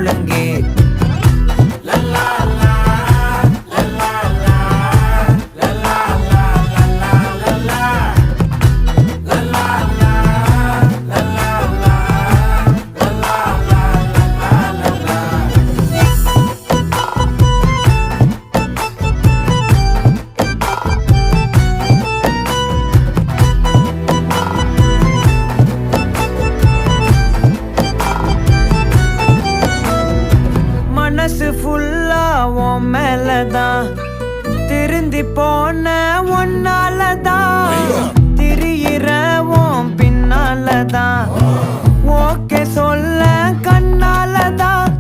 முழங்கே. மனசு ஃபுல்லா உன் மேலதான், திருந்தி போன ஒன்னாலதான், திரியிற உன் பின்னாலதான், ஓகே சொல்ல கண்ணாலதான்,